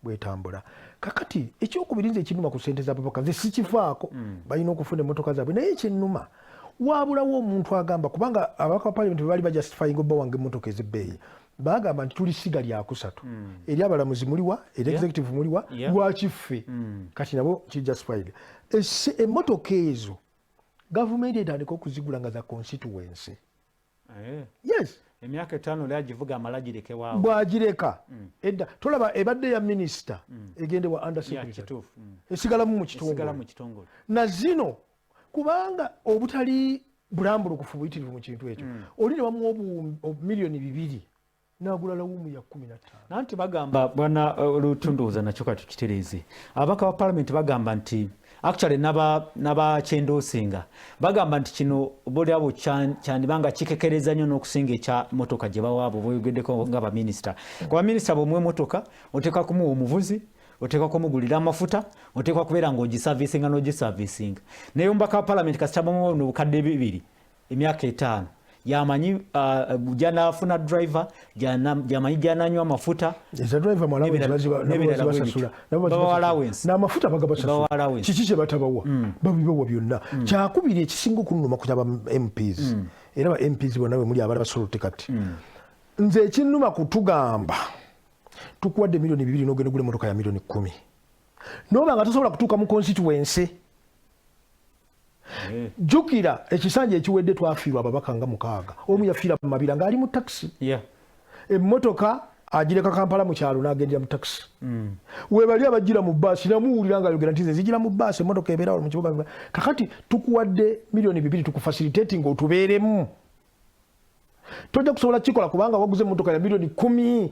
bwetambula kakati ekyokubiri nze ekinnuma ku ssente z'ababaka nze sikifaako balina okufuna emmotoka zaabwe naye ekinnuma waabulawo omuntu agamba kubanga ababaka ba palamenti bwe baali bajustifyinga obba wange emmotoka ez'ebbeeyi bagamba nti tuli siga lya kusatu eri abalamuzi muliwa eri executive muliwa lwakiffe kati nabo kijustified emmotoka ezo gavumenti etandika okuzigula nga za constituency emyaka 5 lyagivuga amala gireke waawo bwagireka edda tolaba ebadde ya minisita egende wa under secretary esigalamu mu kitongole na zino kubanga obutali bulambulukufu buyitirivu mu kintu ekyo oli ne bamuwa miliyoni 2 nagula lawumu ya 15 nanti bagamba bwana Lutunduuza nakyo katukitereeze ababaka ba palamenti bagamba nti actually naba kyendoosinga bagamba nti kino boli abo kyandibanga kikekereza nnyo n'okusinga ekya motoka gye bawaabo boyogeddeko nga baminisita kuba minisita bw'omuwa emotoka oteeka kumuwa omuvuzi oteeka kumugulira amafuta oteeka kubeera ng'ogisaviisinga n'ogisaviisinga naye omubaka wa palamenti kasita bamuwa obukadde 2 emyaka 5 yamanyi janafuna driver jamanyi jananywa amafuta eza driver mwalawensibasasula n'amafuta bagabasasula kiki kye batabawa babibawa byonna kyakubiri ekisinga okunuma ku kyaba MPs era ba MPs bonna bwe muli abala basolote kati nze ekinnuma kutugamba tukuwadde miliyoni 2 n'ogenda ogula emmotoka ya miliyoni 10 noba nga tosobola kutuuka mu constituency jukira ekisanja ekiwedde twafiirwa ababaka nga 6 omu yafiira mu mabira ng'ali mu taxi emmotoka agireka Kampala mu kyalo n'agendera mu taxi webali abagira mu bbaasi namuwulira ng'ayogera nti zigira mu bbaasi emmotoka ebeera wano mu kibuga kakati tukuwadde miliyoni 2 tukufacilitating otubeeremu tojja kusobola kikola kubanga waguze emmotoka ya miliyoni 10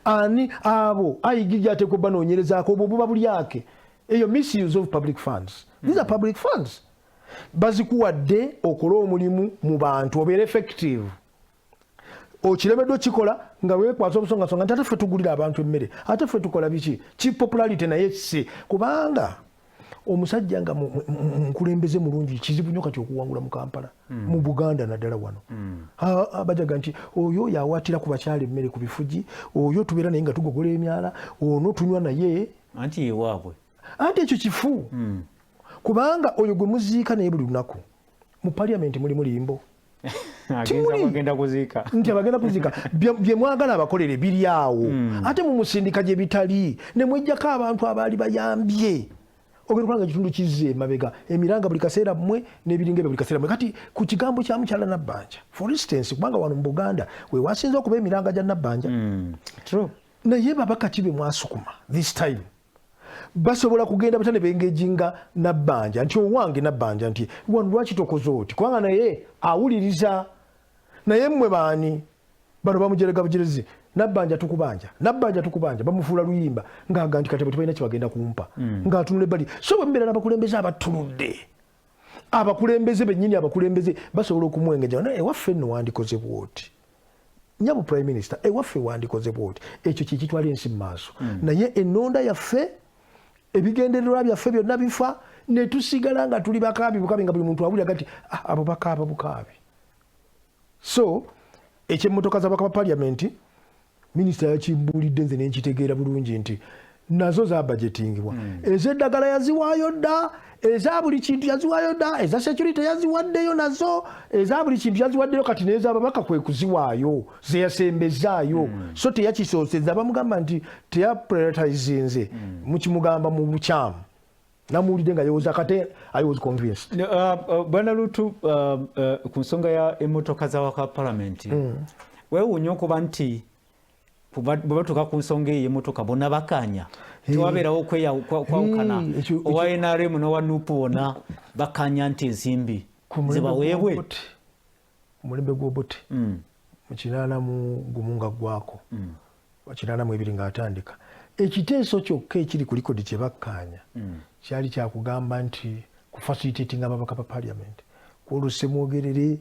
ani abo ayigirya ateekwa banoonyerezaako obwo buba bulyake eyo misuse of public funds these are public funds bazikuwadde okola omulimu mu bantu obeera effective okiremeddwa okikola nga weekwasa obusongasonga nti ate ffe tugulira abantu emmere ate ffe tukola biki kipopularity naye si kubanga omusajja nga nkulembeze mulungi kizibu nnyo kati okuwangula mu Kampala mu Buganda naddala wano bajaga nti oyo yawatira ku bakyala emmere ku bifugi oyo tubeera naye nga tugogola emyala ono tunywa naye anti yewaabwe anti ekyo kifu kubanga oyo gwe muziika naye buli lunaku mu parliament mulimu limbo agenda kuziika nti abagenda kuziika bye mwagala abakolere biri awo ate mu musindika gye bitali ne mwejjako abantu abaali bayambye ogenda kulanga kitundu kizze mabega emiranga buli kaseera mmwe n'ebiringa buli kaseera mmwe kati ku kigambo kya mukyala Nabbanja for instance kubanga wano mu Buganda we wasinza okuba emiranga gya Nabbanja naye babaka kibe mwasukuma this time basobola kugenda batane bengejinga Nabbanja nti owange Nabbanja nti wano lwaki tokoze oti kubanga naye awuliriza naye mmwe baani bano bamujerega bujerezi Nabbanja tukubanja bamufuula luyimba ng'aga nti kati balina kibagenda kumpa ng'atunule bali so bwembeera n'abakulembeze abatuludde abakulembeze bennyini abakulembeze basobola okumwengeja naye ewaffe nno wandikoze bwoti nyabu prime minister ewaffe wandikoze bwoti ekyo kikitwala ensi mu maaso naye ennonda yaffe ebigendererwa byaffe byonna bifa ne tusigala nga tuli bukabi nga buli muntu awulira gati abo bakaaba bukabi so ekyemmotoka z'abaka ba paliamenti minisita yakimbuulidde nze nenkitegeera bulungi nti nazo za budgetingibwa ez'eddagala yaziwaayo dda eza buli kintu yaziwaayo dda eza security yaziwaddeyo nazo eza buli kintu yaziwaddeyo kati n'ez'ababaka kwe kuziwaayo zeyasembezaayo so teyakisooseza bamugamba nti teyaprioritizinze mukimugamba mu bukyamu namuwulidde nga yewoza kate I was convinced. Bwana Lutu, ku nsonga ya emmotoka z'awaka palamenti weewuunya okuba nti bwe batuuka ku nsonga eyo emmotoka bonna bakkaanya tewabeerawo okwawukana owa NRM n'owa NUP wonna bakkaanya nti ensimbi zibaweebwe omulembe gw'obote mu 84 nga gwako 82 ng'atandika ekiteeso kyokka ekiri ku likodi kye bakkaanya kyali kyakugamba nti ku facilitating ababaka ba parliament kwolwo Semwogerere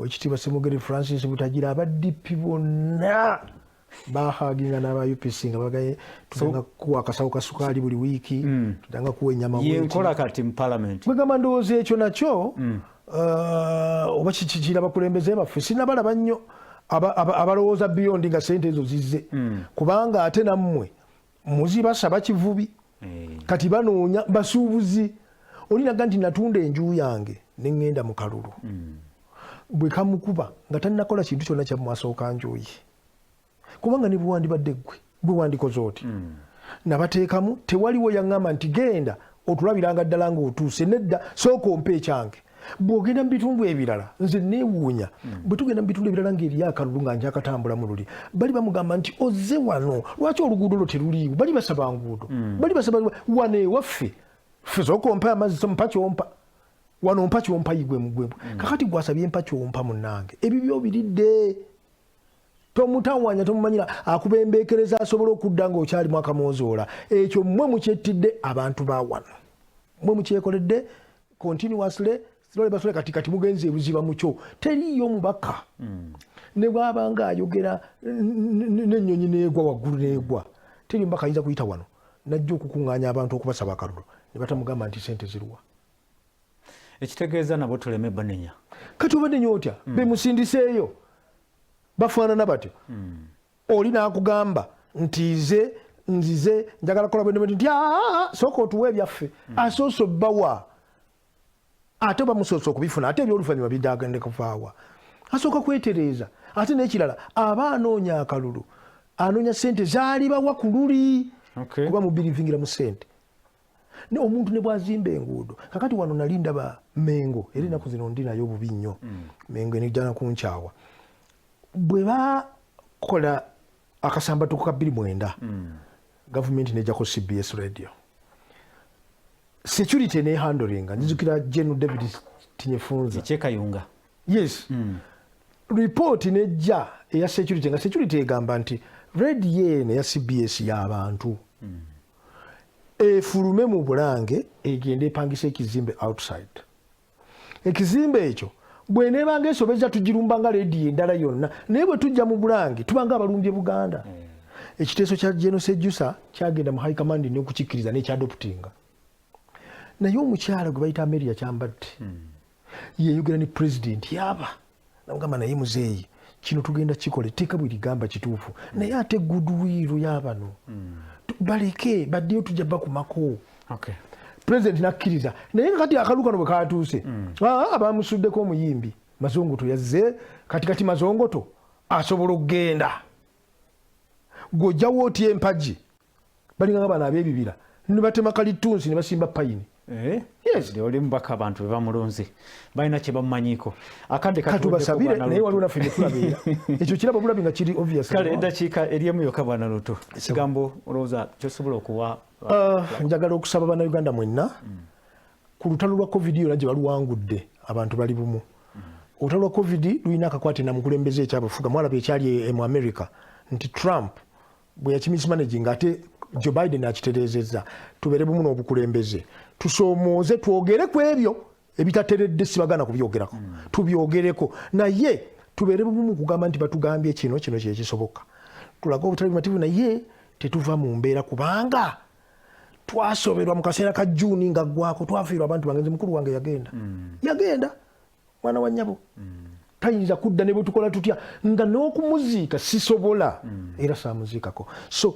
ekitiibwa Semwogerere Francis Butagira abaddipi bonna bahaginga n'aba UPC nga bagaye tutanga kuwa akasawo ka sukaali buli wiiki tutanga kuwa ennyama yenkola kati mu parliament bwegamba ndowooza ekyo nakyo oba kikira abakulembeze baffe sinabalaba nnyo abalowooza beyond nga sente ezo zizze kubanga ate nammwe muzibasaba kivubi kati banoonya basuubuzi olinaga nti natunda enju yange neŋŋenda mu kalulu bwe kamukuba nga talinakola kintu kyonna kyamwasooka njuyi kubanga ne bwewandibadde ggwe bwe wandikoze oti nabateekamu tewaliwo yaŋŋamba nti genda otulabiranga ddala ng'otuuse nedda sooka ompe ekyange bw'ogenda mu bitundu ebirala nze neewuunya bwe tugenda mu bitundu ebirala ng'eri akalulu nga njakatambula mu luli bali bamugamba nti ozze wano lwaki oluguudo lwo teruliiwo bali basaba nguudo bali basaba wano ewaffe ffe sooka ompe amazzi mpa kyompa wano mpa kyompa yigwemugwemu kakati gwasabye mpa kyompa munnange ebibyo biridde tomutawanya tomumanyira akuba embeekereza asobola okudda ng'okyalimu akamwozoola ekyo mmwe mukyettidde abantu ba wano mmwe mukyekoledde continuously basole kati mugenze ebuziba mukyo teriyo mubaka ne bwabanga ayogera n'ennyonyi neegwa waggulu neegwa teri mubaka ayinza kuyita wano najja okukuŋŋaanya abantu okubasaba akalulu ne batamugamba nti sente ziruwa ekitegeeza nabo tuleme banenya kati obanenya otya bemusindiseeyo bafaanana batyo oli n'akugamba nti nzize njagala kola bwe nti sooka otuwa ebyaffe asoosa obbawa ate bamusoosa okubifuna ate ebyoluvannyuma bidagende kuvaawa asooka kwetereeza ate n'ekirala aba anoonya akalulu anoonya sente zaali bawa ku luli kuba mubirivingira mu sente omuntu ne bwazimba enguudo kakati wano nali ndaba Mengo era ennaku zino ndi nayo bubi nnyo Mengo enijjana kunkyawa bwe bakola akasambatuko ka 29 gavumenti nejjako CBS radio security ne handling nzijukira General David Tinyefunza Chekayunga yes report nejja eya security nga security egamba nti radio ene ya CBS y'abantu efulume mu Bulange egende epangisa ekizimbe outside ekizimbe ekyo bwenebanga esobeza tugirumba nga radio endala yonna naye bwe tujja mu Bulange tubanga abalumbye Buganda ekiteeso kya General Sejusa kyagenda mu high command n'okukikkiriza n'ekyadoptinga naye omukyala gwe bayita Amelia Kyambadde yeyogera ne president yaba namugamba naye muzeeyi kino tugenda kikole teeka bwe ligamba kituufu naye ate goodwill yabano baleke baddeyo tujja bakumako president nakkiriza naye kati akalu kano bwe katuuse abamusuddeko omuyimbi Mazongoto yazze katikati Mazongoto asobola okugenda gojjawo oti empagi balinga bana ab'ebibira ne batema kalitunsi ne basimba payini Yes. oli mubaka abantu bebamulonze balina kye bamumanyiko akadde katubasabire naye waliwo naffe netulabeera ekyo kirabo bulabi nga kiri obvious. kale endakiika eriemu yokka bwana Luutu ekigambo olowooza kyosobola okuwa njagala okusaba bannayuganda mwenna ku lutalo lwa covid yonna gye baluwangudde abantu bali bumu. Olutalo lwa covid lulina akakwate na mukulembeze ekyabufuga mwalaba ekyali mu America nti Trump bwe yakimismanaging ate Joe Biden akitereezezza. Tubeere bumu n'obukulembeze tusoomooze twogere ku ebyo ebitateredde sibagana kubyogerako tubyogereko naye tubeere bumu mu kugamba nti batugambye kino kyekisoboka tulaga obutali bumativu naye tetuva mu mbeera kubanga twasoberwa mu kaseera ka June nga gwako twafiirwa abantu bangenzi mukulu wange yagenda mwana wa nnyabo tayinza kudda ne bwe tukola tutya nga n'okumuziika sisobola era saamuziikako. So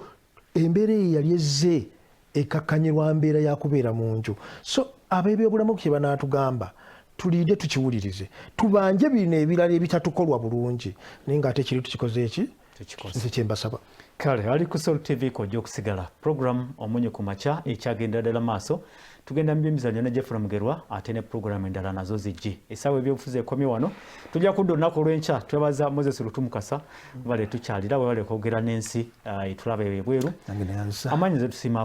embeera eyo yali ezze ekakkanyirwa mbeera yakubeera mu nju. So ab'ebyobulamu kye banaatugamba tulinde tukiwulirize tubanje bino ebirala ebitatukolwa bulungi naye ng'ate kiri tukikoze eki nze kyembasaba. kale ali ku Soul TV kojja okusigala program omunyo ku makya ekyagenda ddala maaso tugenda mu byemizannyo ne Jeffrey Mugerwa ate ne program endala nazo zijje essaawa ebyobufuzi ekomye wano tujja kudda olunaku olw'enkya twebaza Moses Lutumukasa bale tukyalira bwe bale kwogera n'ensi etulaba ebweru amanyi ze tusiima